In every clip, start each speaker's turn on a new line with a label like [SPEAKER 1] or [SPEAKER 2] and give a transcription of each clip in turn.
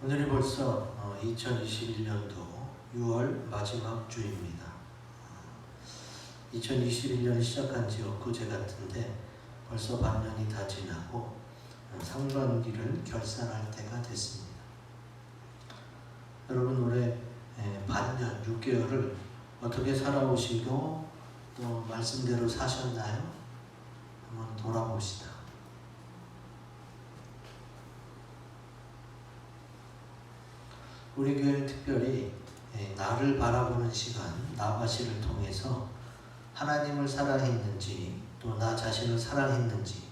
[SPEAKER 1] 오늘이 벌써 2021년도 6월 마지막 주입니다. 2021년 시작한 지 엊그제 같은데 벌써 반년이 다 지나고 상반기를 결산할 때가 됐습니다. 여러분 올해 반년, 6개월을 어떻게 살아오시고 또 말씀대로 사셨나요? 한번 돌아봅시다. 우리 교회는 특별히 나를 바라보는 시간, 나바시를 통해서 하나님을 사랑했는지 또 나 자신을 사랑했는지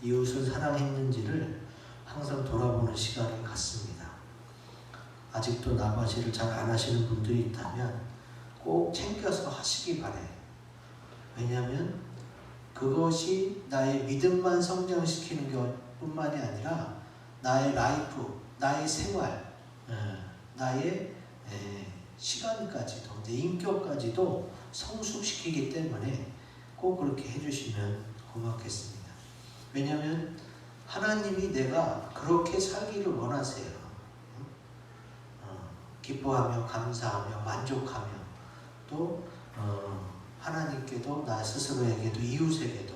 [SPEAKER 1] 이웃을 사랑했는지를 항상 돌아보는 시간을 갖습니다. 아직도 나바시를 잘 안 하시는 분들이 있다면 꼭 챙겨서 하시기 바래요. 왜냐하면 그것이 나의 믿음만 성장시키는 것뿐만이 아니라 나의 라이프, 나의 생활, 나의 시간까지도 내 인격까지도 성숙시키기 때문에 꼭 그렇게 해주시면 고맙겠습니다. 왜냐하면 하나님이 내가 그렇게 살기를 원하세요. 기뻐하며 감사하며 만족하며 또 하나님께도 나 스스로에게도 이웃에게도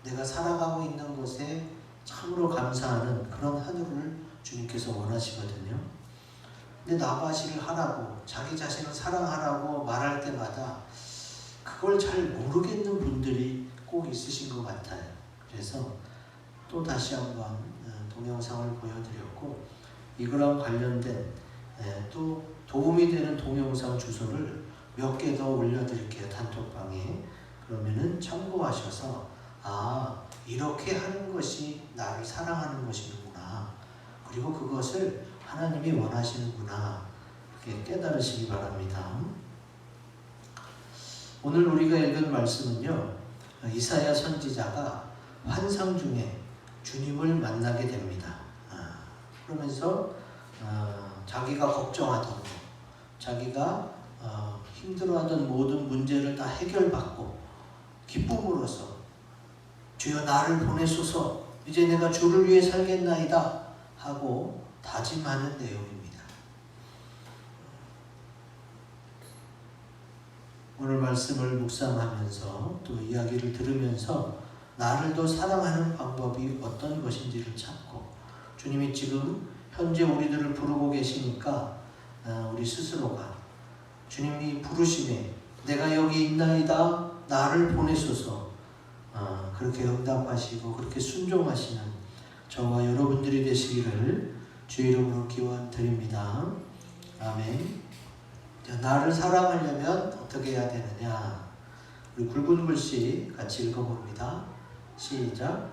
[SPEAKER 1] 내가 살아가고 있는 것에 참으로 감사하는 그런 하늘을 주님께서 원하시거든요. 근데 나바시를 하라고 자기 자신을 사랑하라고 말할 때마다 그걸 잘 모르겠는 분들이 꼭 있으신 것 같아요. 그래서 또 다시 한번 동영상을 보여드렸고 이거랑 관련된 또 도움이 되는 동영상 주소를 몇 개 더 올려드릴게요. 단톡방에. 그러면은 참고하셔서 이렇게 하는 것이 나를 사랑하는 것이구나. 그리고 그것을 하나님이 원하시는구나. 이렇게 깨달으시기 바랍니다. 오늘 우리가 읽은 말씀은요. 이사야 선지자가 환상 중에 주님을 만나게 됩니다. 그러면서 자기가 걱정하던 것, 자기가 힘들어하던 모든 문제를 다 해결받고 기쁨으로써 주여 나를 보내소서 이제 내가 주를 위해 살겠나이다 하고 다짐하는 내용입니다. 오늘 말씀을 묵상하면서 또 이야기를 들으면서 나를 더 사랑하는 방법이 어떤 것인지를 찾고 주님이 지금 현재 우리들을 부르고 계시니까 우리 스스로가 주님이 부르심에 내가 여기 있나이다 나를 보내소서 그렇게 응답하시고 그렇게 순종하시는 저와 여러분들이 되시기를 주의 이름으로 기원드립니다. 아멘. 나를 사랑하려면 어떻게 해야 되느냐? 우리 굵은 글씨 같이 읽어봅니다. 시작.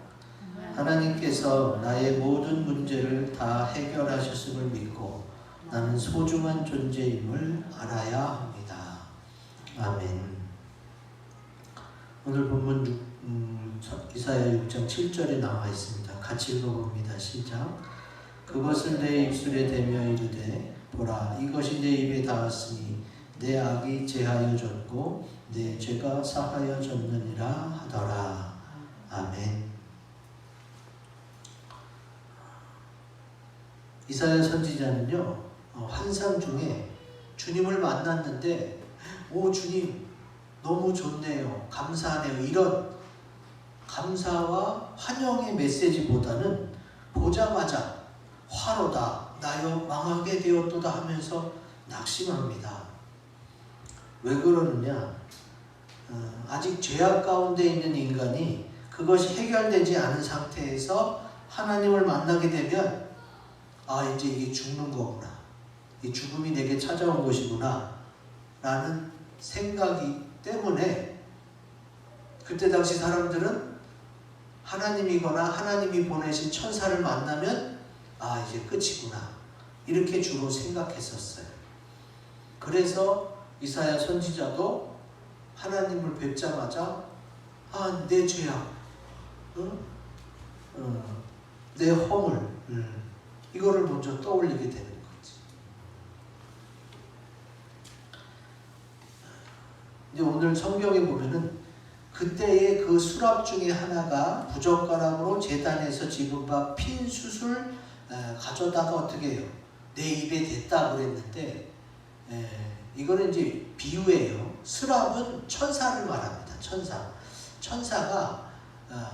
[SPEAKER 1] 하나님께서 나의 모든 문제를 다 해결하셨음을 믿고 나는 소중한 존재임을 알아야 합니다. 아멘. 오늘 본문 이사야 6장 7절에 나와 있습니다. 같이 읽어봅니다. 시작. 그것을 내 입술에 대며 이르되 보라 이것이 내 입에 닿았으니 내 악이 제하여 졌고 내 죄가 사하여 졌느니라 하더라. 아멘. 이사야 선지자는요 환상 중에 주님을 만났는데 주님 너무 좋네요 감사하네요 이런 감사와 환영의 메시지보다는 보자마자 화로다 나여 망하게 되었도다 하면서 낙심합니다. 왜 그러느냐? 아직 죄악 가운데 있는 인간이 그것이 해결되지 않은 상태에서 하나님을 만나게 되면 이제 이게 죽는 거구나. 이 죽음이 내게 찾아온 것이구나 라는 생각이 때문에 그때 당시 사람들은 하나님이거나 하나님이 보내신 천사를 만나면 이제 끝이구나 이렇게 주로 생각했었어요. 그래서 이사야 선지자도 하나님을 뵙자마자 내 죄악, 내 허물 이거를 먼저 떠올리게 되는 거지. 근데 오늘 성경에 보면은 그때의 그 수랍 중에 하나가 부젓가락으로 제단에서 집은 바 핀 숯을 가져다가 어떻게 해요? 내 입에 댔다 그랬는데 이거는 이제 비유예요. 스랍은 천사를 말합니다. 천사가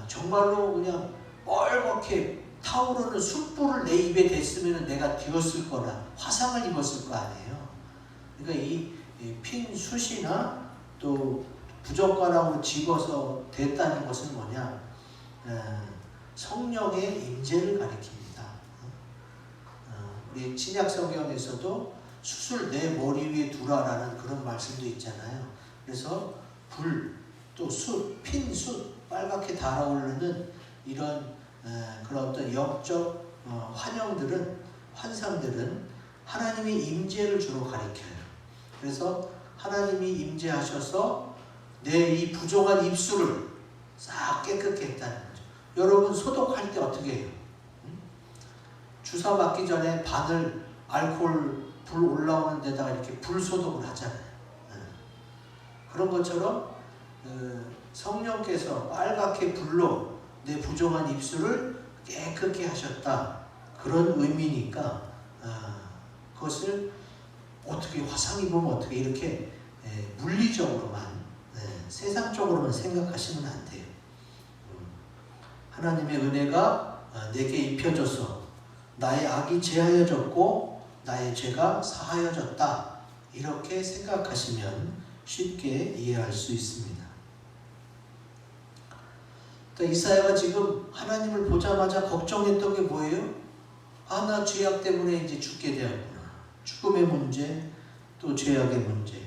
[SPEAKER 1] 정말로 그냥 뻘겋게 타오르는 숯불을 내 입에 댔으면 내가 뒤었을 거나 화상을 입었을 거 아니에요. 그러니까 이 핀 숯이나 또 부젓가락으로 집어서 댔다는 것은 뭐냐? 성령의 임재를 가리킵니다. 우리 신약 성경에서도 숯을 내 머리 위에 두라라는 그런 말씀도 있잖아요. 그래서 불, 또 숯, 핀 숯, 빨갛게 달아오르는 이런 그런 어떤 영적 환상들은 하나님의 임재를 주로 가리켜요. 그래서 하나님이 임재하셔서 내 이 부정한 입술을 싹 깨끗게 했다는 거죠. 여러분 소독할 때 어떻게 해요? 주사 맞기 전에 바늘, 알코올, 불 올라오는 데다가 이렇게 불 소독을 하잖아요. 그런 것처럼 성령께서 빨갛게 불로 내 부정한 입술을 깨끗게 하셨다. 그런 의미니까 그것을 어떻게 화상 입으면 어떻게 이렇게 물리적으로만 세상적으로만 생각하시면 안 돼요. 하나님의 은혜가 내게 입혀져서 나의 악이 제하여졌고 나의 죄가 사하여졌다. 이렇게 생각하시면 쉽게 이해할 수 있습니다. 그러니까 이사야가 지금 하나님을 보자마자 걱정했던 게 뭐예요? 나 죄악 때문에 이제 죽게 되었구나. 죽음의 문제, 또 죄악의 문제.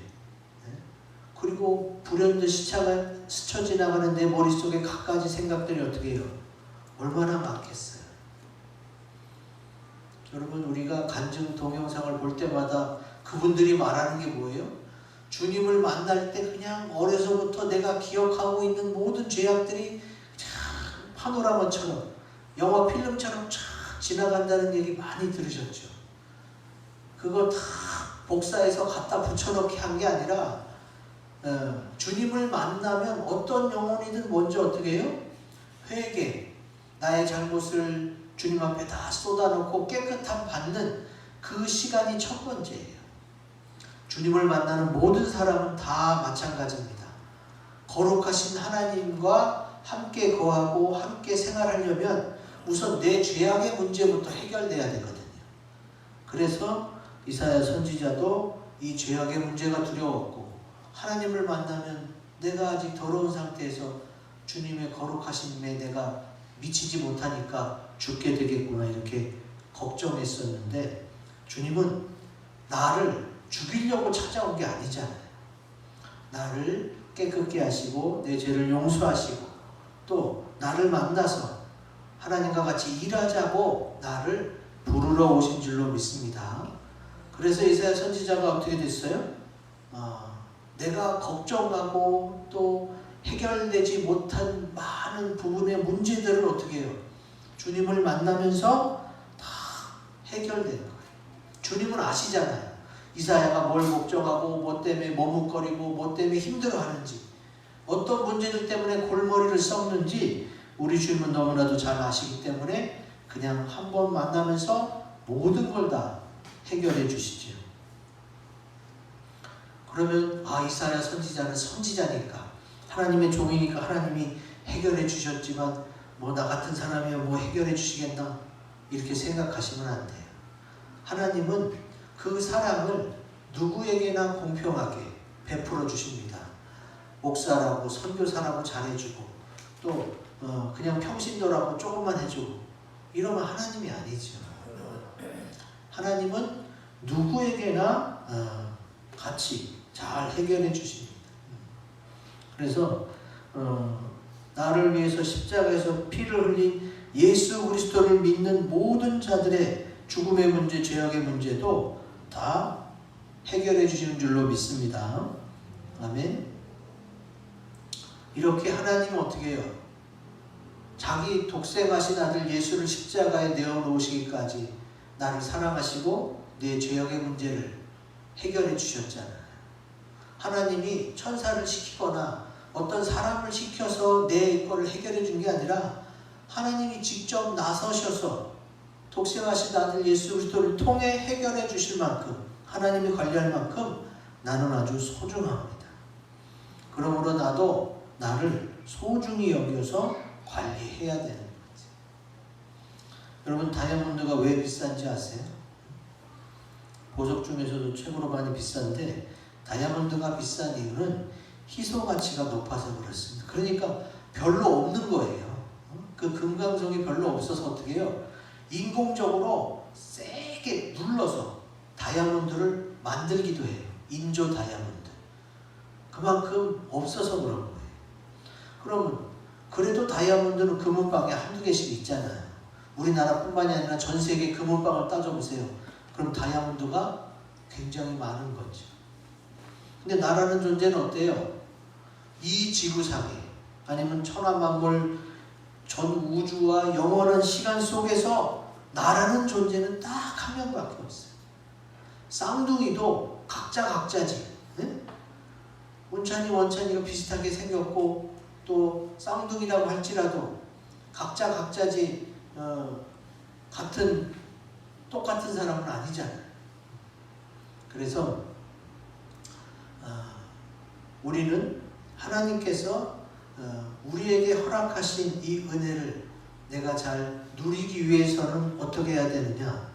[SPEAKER 1] 그리고 불현듯 스쳐 지나가는 내 머릿속에 갖가지 생각들이 어떻게 해요? 얼마나 많겠어요. 여러분, 우리가 간증 동영상을 볼 때마다 그분들이 말하는 게 뭐예요? 주님을 만날 때 그냥 어려서부터 내가 기억하고 있는 모든 죄악들이 참 파노라마처럼 영화 필름처럼 쫙 지나간다는 얘기 많이 들으셨죠? 그거 다 복사해서 갖다 붙여넣기 한 게 아니라 주님을 만나면 어떤 영혼이든 먼저 어떻게 해요? 회개, 나의 잘못을 주님 앞에 다 쏟아놓고 깨끗함 받는 그 시간이 첫 번째예요. 주님을 만나는 모든 사람은 다 마찬가지입니다. 거룩하신 하나님과 함께 거하고 함께 생활하려면 우선 내 죄악의 문제부터 해결돼야 되거든요. 그래서 이사야 선지자도 이 죄악의 문제가 두려웠고 하나님을 만나면 내가 아직 더러운 상태에서 주님의 거룩하심에 내가 미치지 못하니까 죽게 되겠구나 이렇게 걱정했었는데 주님은 나를 죽이려고 찾아온 게 아니잖아요. 나를 깨끗게 하시고 내 죄를 용서하시고 또 나를 만나서 하나님과 같이 일하자고 나를 부르러 오신 줄로 믿습니다. 그래서 이사야 선지자가 어떻게 됐어요? 내가 걱정하고 또 해결되지 못한 많은 부분의 문제들을 어떻게 해요? 주님을 만나면서 다 해결되는 거예요. 주님은 아시잖아요. 이사야가 뭘 걱정하고 뭐 때문에 머뭇거리고 뭐 때문에 힘들어하는지 어떤 문제들 때문에 골머리를 썩는지 우리 주님은 너무나도 잘 아시기 때문에 그냥 한번 만나면서 모든 걸 다 해결해 주시죠. 그러면 이사야 선지자는 선지자니까 하나님의 종이니까 하나님이 해결해 주셨지만 뭐 나 같은 사람이야 뭐 해결해 주시겠나 이렇게 생각하시면 안 돼요. 하나님은 그 사랑을 누구에게나 공평하게 베풀어 주십니다. 목사라고 선교사라고 잘해주고 또 그냥 평신도라고 조금만 해주고 이러면 하나님이 아니죠. 하나님은 누구에게나 같이 잘 해결해 주십니다. 그래서 나를 위해서 십자가에서 피를 흘린 예수 그리스도를 믿는 모든 자들의 죽음의 문제, 죄악의 문제도 다 해결해 주시는 줄로 믿습니다. 아멘. 이렇게 하나님은 어떻게 해요? 자기 독생하신 아들 예수를 십자가에 내어놓으시기까지 나를 사랑하시고 내 죄악의 문제를 해결해 주셨잖아요. 하나님이 천사를 시키거나 어떤 사람을 시켜서 내 거를 해결해 준 게 아니라 하나님이 직접 나서셔서 독생하신 아들 예수 그리스도를 통해 해결해 주실 만큼, 하나님이 관리할 만큼 나는 아주 소중합니다. 그러므로 나도 나를 소중히 여겨서 관리해야 되는 거지. 여러분, 다이아몬드가 왜 비싼지 아세요? 보석 중에서도 최고로 많이 비싼데, 다이아몬드가 비싼 이유는 희소 가치가 높아서 그렇습니다. 그러니까 별로 없는 거예요. 그 금강석이 별로 없어서 어떻게 해요? 인공적으로 세게 눌러서 다이아몬드를 만들기도 해요. 인조 다이아몬드. 그만큼 없어서 그런 거예요. 그럼 그래도 다이아몬드는 금은방에 한두 개씩 있잖아요. 우리나라뿐만이 아니라 전 세계 금은방을 따져보세요. 그럼 다이아몬드가 굉장히 많은 거죠. 근데 나라는 존재는 어때요? 이 지구상에, 아니면 천하만물 전 우주와 영원한 시간 속에서 나라는 존재는 딱 한 명밖에 없어요. 쌍둥이도 각자 각자지. 네? 원찬이 원찬이가 비슷하게 생겼고 또 쌍둥이라고 할지라도 각자 각자지 똑같은 사람은 아니잖아요. 그래서 우리는 하나님께서 우리에게 허락하신 이 은혜를 내가 잘 누리기 위해서는 어떻게 해야 되느냐?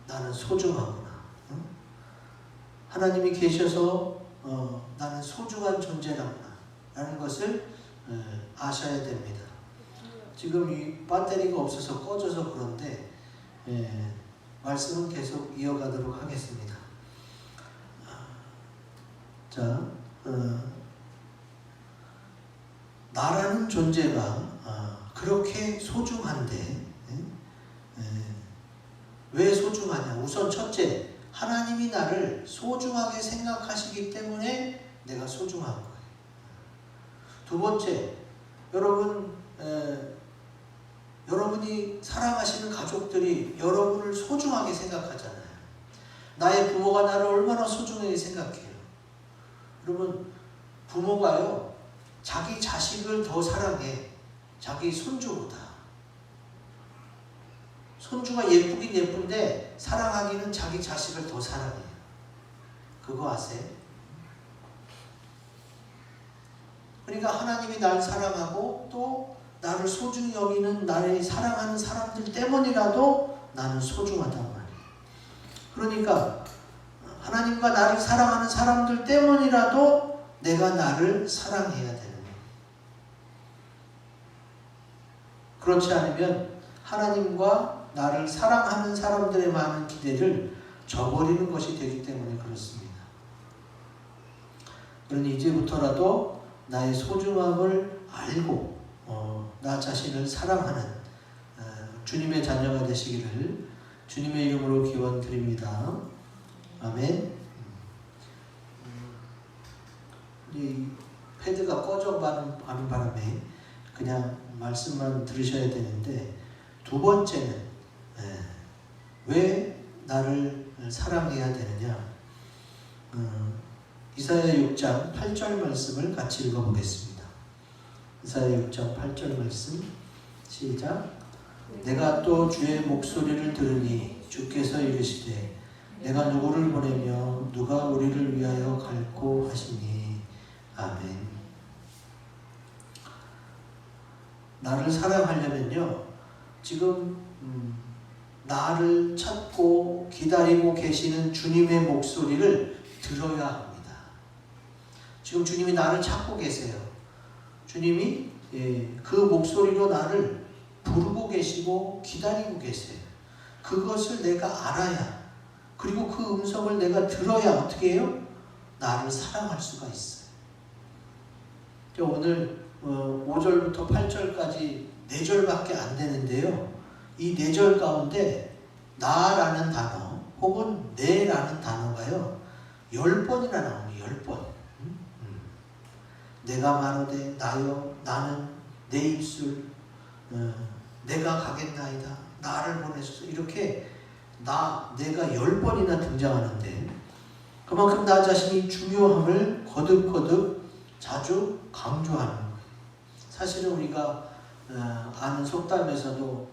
[SPEAKER 1] 나는 소중하구나. 하나님이 계셔서 나는 소중한 존재라구나 라는 것을 아셔야 됩니다. 지금 이 배터리가 없어서 꺼져서 그런데 말씀은 계속 이어가도록 하겠습니다. 자, 나라는 존재가 그렇게 소중한데 왜 소중하냐? 우선 첫째, 하나님이 나를 소중하게 생각하시기 때문에 내가 소중한 거예요. 두 번째, 여러분이 사랑하시는 가족들이 여러분을 소중하게 생각하잖아요. 나의 부모가 나를 얼마나 소중하게 생각해요. 여러분, 부모가요, 자기 자식을 더 사랑해. 자기 손주보다. 손주가 예쁘긴 예쁜데 사랑하기는 자기 자식을 더 사랑해요. 그거 아세요? 그러니까 하나님이 날 사랑하고 또 나를 소중히 여기는 나를 사랑하는 사람들 때문이라도 나는 소중하단 말이에요. 그러니까 하나님과 나를 사랑하는 사람들 때문이라도 내가 나를 사랑해야 되는 거예요. 그렇지 않으면 하나님과 나를 사랑하는 사람들의 많은 기대를 저버리는 것이 되기 때문에 그렇습니다. 그러니 이제부터라도 나의 소중함을 알고 나 자신을 사랑하는 주님의 자녀가 되시기를 주님의 이름으로 기원드립니다. 아멘. 이 패드가 꺼져가는 바람에 그냥 말씀만 들으셔야 되는데, 두 번째는 왜 나를 사랑해야 되느냐? 이사야 6장 8절 말씀을 같이 읽어보겠습니다. 이사야 6장 8절 말씀 시작. 내가 또 주의 목소리를 들으니 주께서 이르시되 내가 누구를 보내며 누가 우리를 위하여 갈고 하시니. 아멘. 나를 사랑하려면요, 지금 나를 찾고 기다리고 계시는 주님의 목소리를 들어야 합니다. 지금 주님이 나를 찾고 계세요. 주님이 그 목소리로 나를 부르고 계시고 기다리고 계세요. 그것을 내가 알아야, 그리고 그 음성을 내가 들어야 어떻게 해요? 나를 사랑할 수가 있어요. 오늘 5절부터 8절까지 4절밖에 안 되는데요. 이 4절 가운데 나라는 단어 혹은 내라는 단어가요 10번이나 나옵니다. 10번. 내가 말하되 나여 나는 내 입술 내가 가겠나이다 나를 보내소서, 이렇게 내가 10번이나 등장하는데 그만큼 나 자신이 중요함을 거듭거듭 자주 강조하는 거예요. 사실은 우리가 아는 속담에서도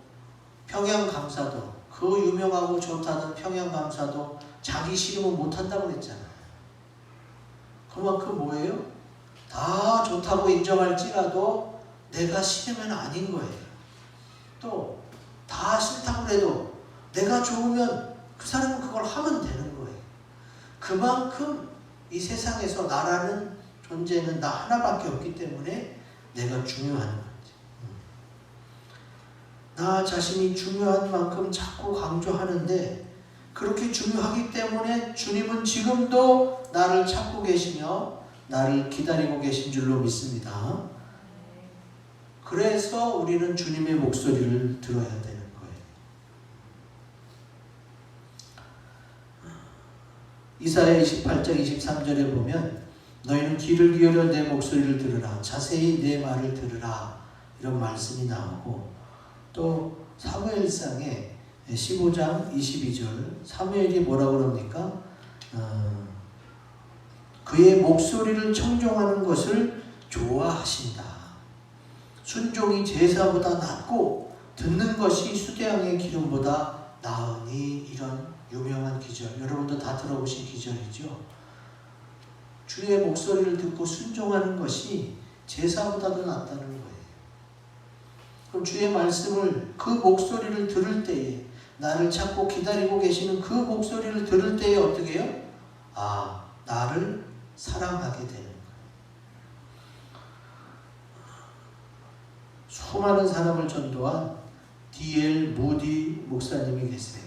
[SPEAKER 1] 평양 강사도, 그 유명하고 좋다던 평양 강사도 자기 싫으면 못한다고 그랬잖아요. 그만큼 뭐예요? 다 좋다고 인정할지라도 내가 싫으면 아닌 거예요. 또 다 싫다고 해도 내가 좋으면 그 사람은 그걸 하면 되는 거예요. 그만큼 이 세상에서 나라는 존재는 나 하나밖에 없기 때문에 내가 중요한 거지. 나 자신이 중요한 만큼 자꾸 강조하는데, 그렇게 중요하기 때문에 주님은 지금도 나를 찾고 계시며 나를 기다리고 계신 줄로 믿습니다. 그래서 우리는 주님의 목소리를 들어야 되는 거예요. 이사야 28장 23절에 보면 너희는 귀를 기울여 내 목소리를 들으라, 자세히 내 말을 들으라, 이런 말씀이 나오고, 또 사무엘상에 15장 22절 사무엘이 뭐라고 그럽니까? 그의 목소리를 청종하는 것을 좋아하신다. 순종이 제사보다 낫고 듣는 것이 수대양의 기름보다 나으니, 이런 유명한 기절, 여러분도 다 들어보신 기절이죠. 주의 목소리를 듣고 순종하는 것이 제사보다도 낫다는 거예요. 그럼 주의 말씀을, 그 목소리를 들을 때에, 나를 찾고 기다리고 계시는 그 목소리를 들을 때에 어떻게 해요? 아, 나를 사랑하게 되는 거예요. 수많은 사람을 전도한 D.L. 무디 목사님이 계세요.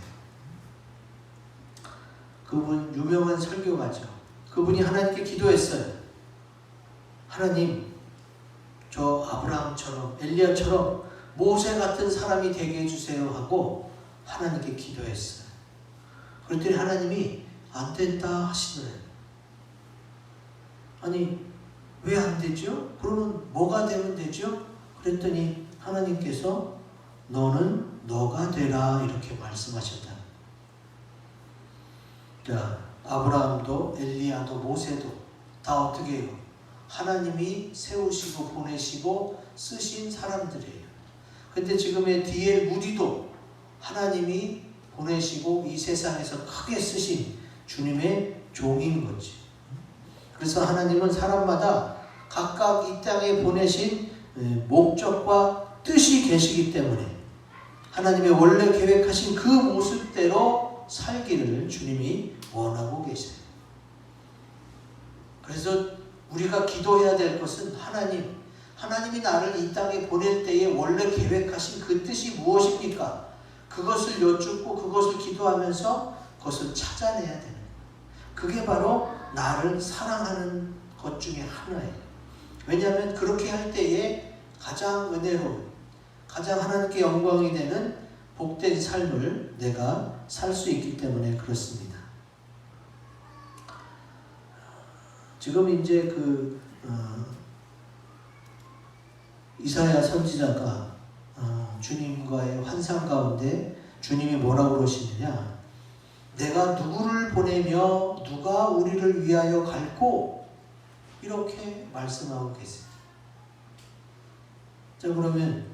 [SPEAKER 1] 그분 유명한 설교가죠. 그분이 하나님께 기도했어요. 하나님, 저 아브라함처럼 엘리야처럼 모세 같은 사람이 되게 해주세요 하고 하나님께 기도했어요. 그랬더니 하나님이 안 된다 하시더래요. 아니, 왜 안 되죠? 그러면 뭐가 되면 되죠? 그랬더니 하나님께서 너는 너가 되라, 이렇게 말씀하셨다. 자, 아브라함도 엘리야도 모세도 다 어떻게 해요? 하나님이 세우시고 보내시고 쓰신 사람들이에요. 근데 지금의 D.L. 무디도 하나님이 보내시고 이 세상에서 크게 쓰신 주님의 종인 거지. 그래서 하나님은 사람마다 각각 이 땅에 보내신 목적과 뜻이 계시기 때문에 하나님의 원래 계획하신 그 모습대로 살기를 주님이 원하고 계세요. 그래서 우리가 기도해야 될 것은 하나님이 나를 이 땅에 보낼 때에 원래 계획하신 그 뜻이 무엇입니까? 그것을 여쭙고 그것을 기도하면서 그것을 찾아내야 되는 거예요. 그게 바로 나를 사랑하는 것 중에 하나예요. 왜냐하면 그렇게 할 때에 가장 은혜로운, 가장 하나님께 영광이 되는 복된 삶을 내가 살 수 있기 때문에 그렇습니다. 지금 이제 이사야 선지자가 주님과의 환상 가운데 주님이 뭐라고 그러시느냐? 내가 누구를 보내며 누가 우리를 위하여 갈고, 이렇게 말씀하고 계세요. 자, 그러면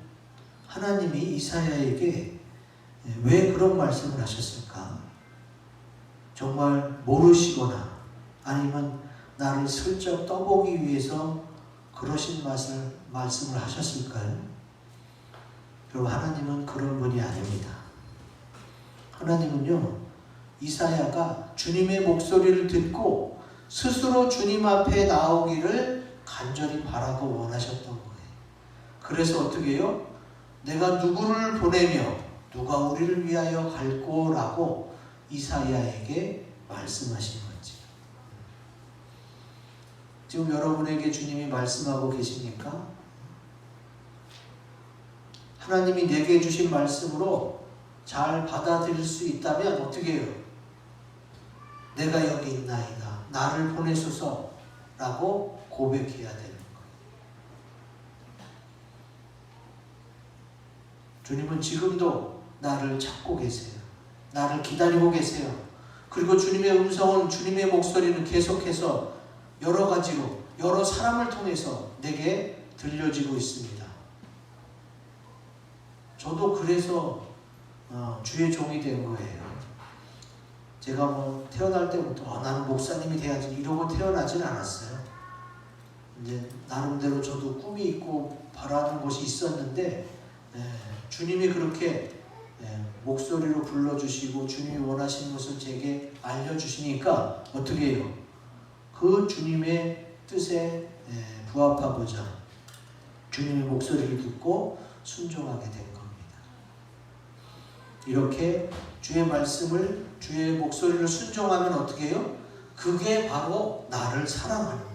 [SPEAKER 1] 하나님이 이사야에게 왜 그런 말씀을 하셨을까? 정말 모르시거나 아니면 나를 슬쩍 떠보기 위해서 그러신 말씀을 하셨을까요? 여러분, 하나님은 그런 분이 아닙니다. 하나님은요, 이사야가 주님의 목소리를 듣고 스스로 주님 앞에 나오기를 간절히 바라고 원하셨던 거예요. 그래서 어떻게 해요? 내가 누구를 보내며 누가 우리를 위하여 갈고라고 이사야에게 말씀하신 거지. 지금 여러분에게 주님이 말씀하고 계십니까? 하나님이 내게 주신 말씀으로 잘 받아들일 수 있다면 어떻게 해요? 내가 여기 있나이다, 나를 보내소서라고 고백해야 되는 거예요. 주님은 지금도 나를 찾고 계세요. 나를 기다리고 계세요. 그리고 주님의 음성은, 주님의 목소리는 계속해서 여러 가지로, 여러 사람을 통해서 내게 들려지고 있습니다. 저도 그래서 주의 종이 된 거예요. 제가 뭐 태어날 때부터 나는 목사님이 돼야지 이러고 태어나진 않았어요. 이제 나름대로 저도 꿈이 있고 바라는 것이 있었는데 주님이 그렇게 목소리로 불러주시고 주님이 원하시는 것을 제게 알려주시니까 어떻게 해요? 그 주님의 뜻에 부합하고자 주님의 목소리를 듣고 순종하게 된 겁니다. 이렇게 주의 말씀을 주의 목소리를 순종하면 어떻게 해요? 그게 바로 나를 사랑하는 거예요.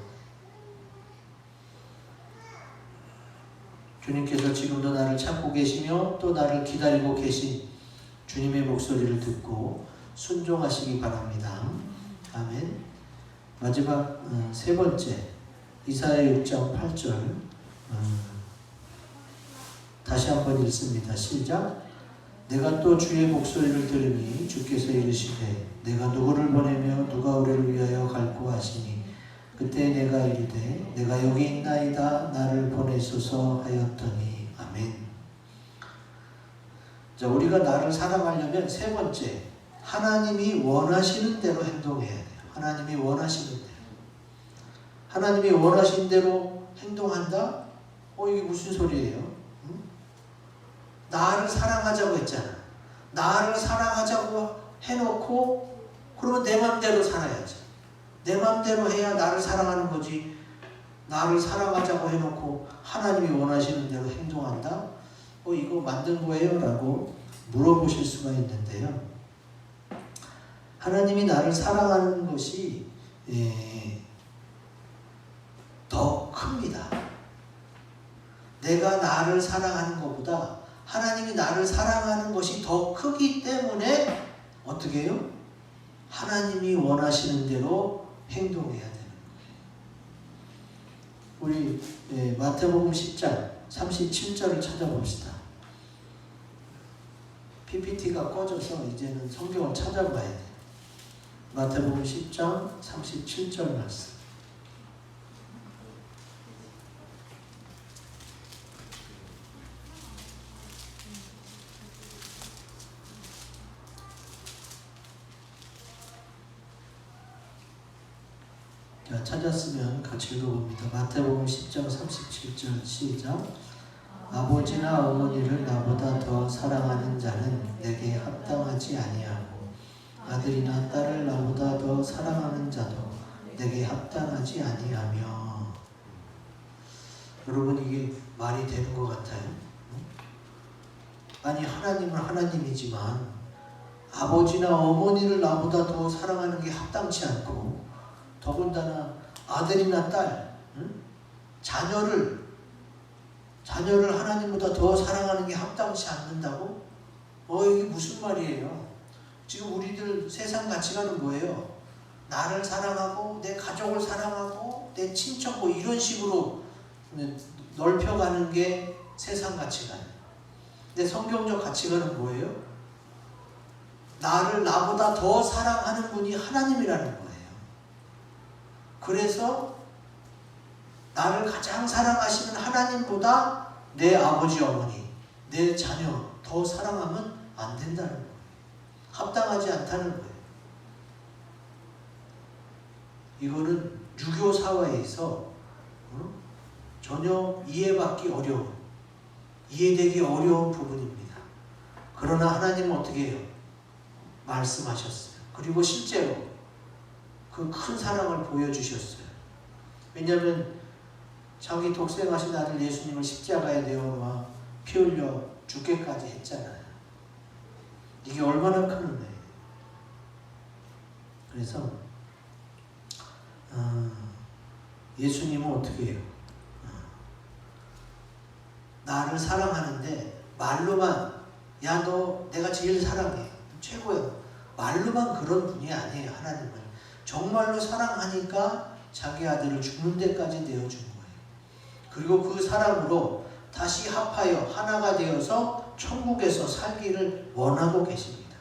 [SPEAKER 1] 주님께서 지금도 나를 찾고 계시며 또 나를 기다리고 계신 주님의 목소리를 듣고 순종하시기 바랍니다. 아멘. 마지막 세 번째 이사야 6장 8절 다시 한번 읽습니다. 시작. 내가 또 주의 목소리를 들으니 주께서 이르시되 내가 누구를 보내며 누가 우리를 위하여 갈고 하시니 그때 내가 이르되 내가 여기 있나이다 나를 보내소서 하였더니 아멘. 자, 우리가 나를 사랑하려면 세 번째 하나님이 원하시는 대로 행동해야 돼요. 하나님이 원하시는 대로. 하나님이 원하시는 대로 행동한다? 이게 무슨 소리예요? 응? 나를 사랑하자고 했잖아. 나를 사랑하자고 해놓고 그러면 내 맘대로 살아야지. 내 맘대로 해야 나를 사랑하는 거지. 나를 사랑하자고 해놓고 하나님이 원하시는 대로 행동한다? 이거 만든 거예요? 라고 물어보실 수가 있는데요. 하나님이 나를 사랑하는 것이 더 큽니다. 내가 나를 사랑하는 것보다 하나님이 나를 사랑하는 것이 더 크기 때문에 어떻게 해요? 하나님이 원하시는 대로 행동해야 되는 거예요. 우리 마태복음 10장 37절을 찾아봅시다. PPT가 꺼져서 이제는 성경을 찾아봐야 돼요. 마태복음 10장 37절 말씀. 자, 찾았으면 같이 읽어봅니다. 마태복음 10장 37절 시작. 아버지나 어머니를 나보다 더 사랑하는 자는 내게 합당하지 아니하고 아들이나 딸을 나보다 더 사랑하는 자도 내게 합당하지 아니하며. 여러분 이게 말이 되는 것 같아요? 아니 하나님은 하나님이지만 아버지나 어머니를 나보다 더 사랑하는 게 합당치 않고 더군다나 아들이나 딸, 자녀를 하나님보다 더 사랑하는 게 합당치 않는다고? 이게 무슨 말이에요? 지금 우리들 세상 가치관은 뭐예요? 나를 사랑하고 내 가족을 사랑하고 내 친척 이런 식으로 넓혀가는 게 세상 가치관이에요. 근데 성경적 가치관은 뭐예요? 나보다 더 사랑하는 분이 하나님이라는 거예요. 그래서 나를 가장 사랑하시는 하나님보다 내 아버지 어머니, 내 자녀 더 사랑하면 안 된다는 거예요. 합당하지 않다는 거예요. 이거는 유교 사회에서 전혀 이해받기 어려운, 이해되기 어려운 부분입니다. 그러나 하나님은 어떻게 해요? 말씀하셨어요. 그리고 실제로 그 큰 사랑을 보여주셨어요. 왜냐하면 자기 독생하신 아들 예수님을 십자가에 내어놓아 피 흘려 죽게까지 했잖아요. 이게 얼마나 큰 은혜예요. 그래서 예수님은 어떻게 해요? 나를 사랑하는데 말로만 야 너 내가 제일 사랑해 최고야 말로만 그런 분이 아니에요. 하나님은 정말로 사랑하니까 자기 아들을 죽는 데까지 내어준 거예요. 그리고 그 사랑으로 다시 합하여 하나가 되어서 천국에서 살기를 원하고 계십니다.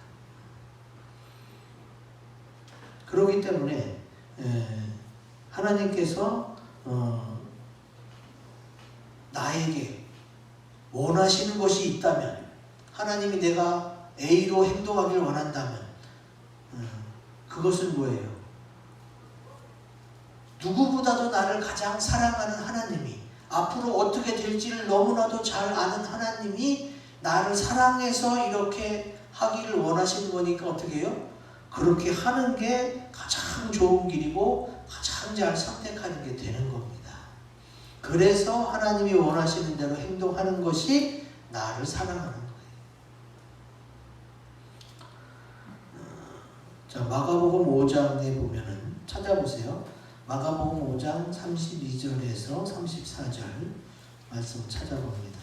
[SPEAKER 1] 그렇기 때문에 하나님께서 나에게 원하시는 것이 있다면 하나님이 내가 A로 행동하길 원한다면 그것은 뭐예요? 누구보다도 나를 가장 사랑하는 하나님이, 앞으로 어떻게 될지를 너무나도 잘 아는 하나님이 나를 사랑해서 이렇게 하기를 원하시는 거니까 어떻게 해요? 그렇게 하는 게 가장 좋은 길이고 가장 잘 선택하는 게 되는 겁니다. 그래서 하나님이 원하시는 대로 행동하는 것이 나를 사랑하는 거예요. 자, 마가복음 5장에 보면은 찾아보세요. 마가복음 5장 32절에서 34절 말씀 찾아봅니다.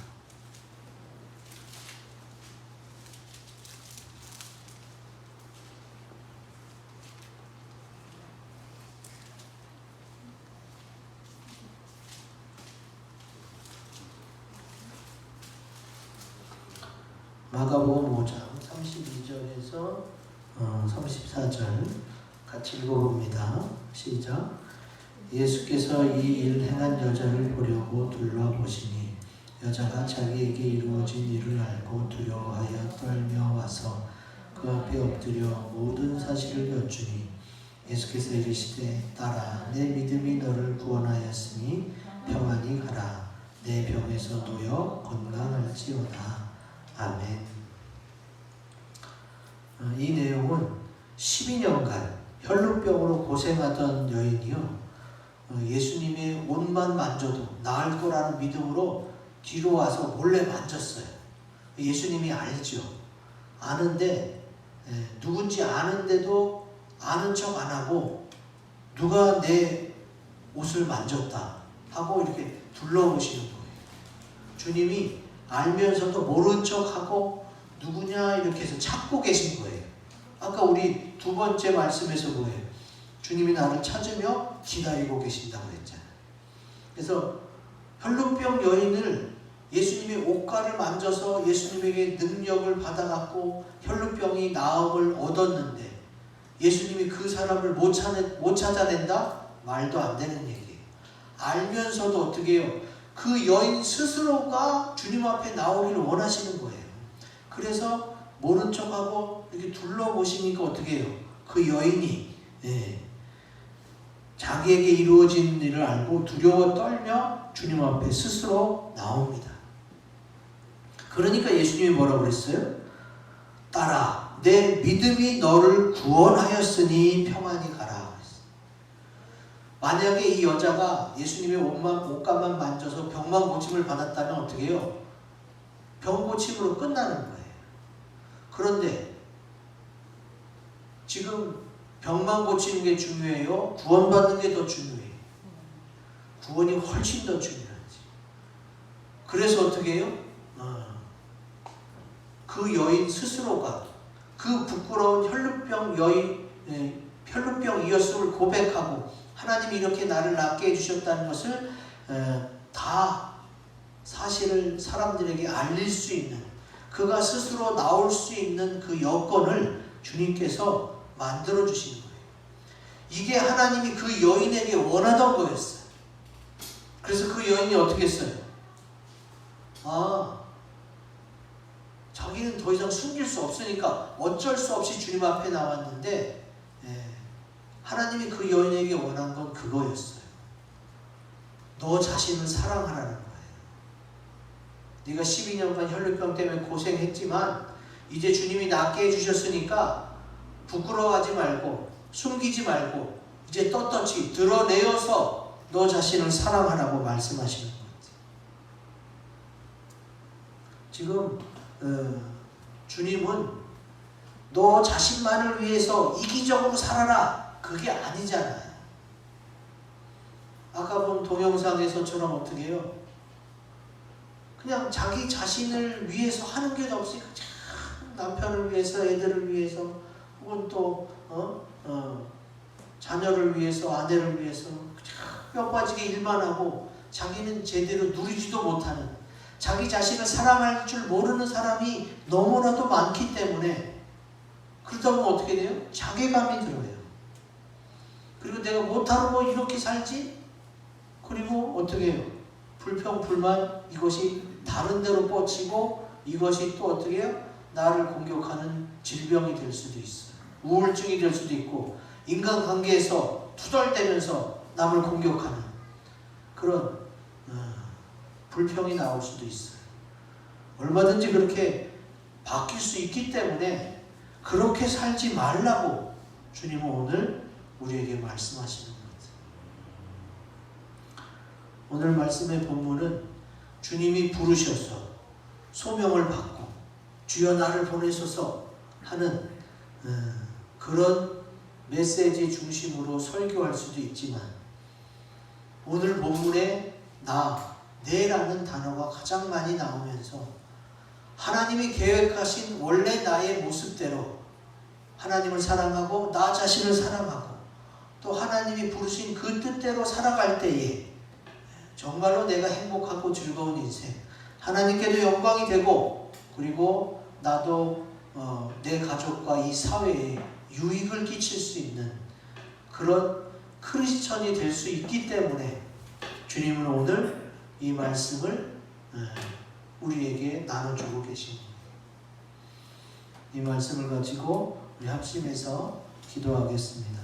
[SPEAKER 1] 마가복음 5장 32절에서 34절 같이 읽어봅니다. 시작. 예수께서 이 일을 행한 여자를 보려고 둘러보시니 여자가 자기에게 이루어진 일을 알고 두려워하여 떨며 와서 그 앞에 엎드려 모든 사실을 여쭈니 예수께서 이르시되 딸아 내 믿음이 너를 구원하였으니 평안히 가라 내 병에서 놓여 건강할지어다. 아멘. 이 내용은 12년간 혈루병으로 고생하던 여인이요, 예수님의 옷만 만져도 나을 거라는 믿음으로 뒤로 와서 몰래 만졌어요. 예수님이 알죠. 아는데 누군지 아는데도 아는 척 안 하고 누가 내 옷을 만졌다 하고 이렇게 둘러보시는 거예요. 주님이 알면서도 모른 척하고 누구냐 이렇게 해서 찾고 계신 거예요. 아까 우리 두 번째 말씀에서 뭐예요? 주님이 나를 찾으며 기다리고 계신다고 했잖아요. 그래서 혈루병 여인을 예수님의 옷가를 만져서 예수님에게 능력을 받아갖고 혈루병이 나음을 얻었는데 예수님이 그 사람을 못 찾아낸다? 말도 안 되는 얘기예요. 알면서도 어떻게 해요? 그 여인 스스로가 주님 앞에 나오기를 원하시는 거예요. 그래서 모른 척하고 이렇게 둘러보시니까 어떻게 해요? 그 여인이 자기에게 이루어진 일을 알고 두려워 떨며 주님 앞에 스스로 나옵니다. 그러니까 예수님이 뭐라고 그랬어요? 딸아, 내 믿음이 너를 구원하였으니 평안히 가라. 만약에 이 여자가 예수님의 옷감만 만져서 병만 고침을 받았다면 어떻게 해요? 병 고침으로 끝나는 거예요. 그런데 지금 병만 고치는 게 중요해요? 구원받는 게 더 중요해요? 구원이 훨씬 더 중요하지. 그래서 어떻게 해요? 그 여인 스스로가 그 부끄러운 혈루병이었음을 고백하고 하나님이 이렇게 나를 낫게 해주셨다는 것을 다 사실을 사람들에게 알릴 수 있는, 그가 스스로 나올 수 있는 그 여건을 주님께서 만들어 주시는 거예요. 이게 하나님이 그 여인에게 원하던 거였어요. 그래서 그 여인이 어떻게 했어요? 자기는 더 이상 숨길 수 없으니까 어쩔 수 없이 주님 앞에 나왔는데 하나님이 그 여인에게 원한 건 그거였어요. 너 자신을 사랑하라는 거예요. 네가 12년간 혈루병 때문에 고생했지만 이제 주님이 낫게 해주셨으니까 부끄러워하지 말고 숨기지 말고 이제 떳떳이 드러내어서 너 자신을 사랑하라고 말씀하시는 거예요. 지금 주님은 너 자신만을 위해서 이기적으로 살아라 그게 아니잖아요. 아까 본 동영상에서처럼 어떻게 해요? 그냥 자기 자신을 위해서 하는 게 없으니까 남편을 위해서, 애들을 위해서, 혹은 또 자녀를 위해서, 아내를 위해서 뼈 빠지게 일만 하고 자기는 제대로 누리지도 못하는, 자기 자신을 사랑할 줄 모르는 사람이 너무나도 많기 때문에 그러다 보면 어떻게 돼요? 자괴감이 들어요. 그리고 내가 못하고 이렇게 살지? 그리고 어떻게 해요? 불평, 불만, 이것이 다른 데로 뻗치고 이것이 또 어떻게 해요? 나를 공격하는 질병이 될 수도 있어요. 우울증이 될 수도 있고 인간관계에서 투덜대면서 남을 공격하는 그런 불평이 나올 수도 있어요. 얼마든지 그렇게 바뀔 수 있기 때문에 그렇게 살지 말라고 주님은 오늘 우리에게 말씀하시는 것 같아요. 오늘 말씀의 본문은 주님이 부르셔서 소명을 받고 주여 나를 보내소서 하는 그런 메시지 중심으로 설교할 수도 있지만 오늘 본문에 나, 내라는 단어가 가장 많이 나오면서 하나님이 계획하신 원래 나의 모습대로 하나님을 사랑하고 나 자신을 사랑하고 또 하나님이 부르신 그 뜻대로 살아갈 때에 정말로 내가 행복하고 즐거운 인생, 하나님께도 영광이 되고 그리고 나도 내 가족과 이 사회에 유익을 끼칠 수 있는 그런 크리스천이 될 수 있기 때문에 주님은 오늘 이 말씀을 우리에게 나눠주고 계십니다. 이 말씀을 가지고 우리 합심해서 기도하겠습니다.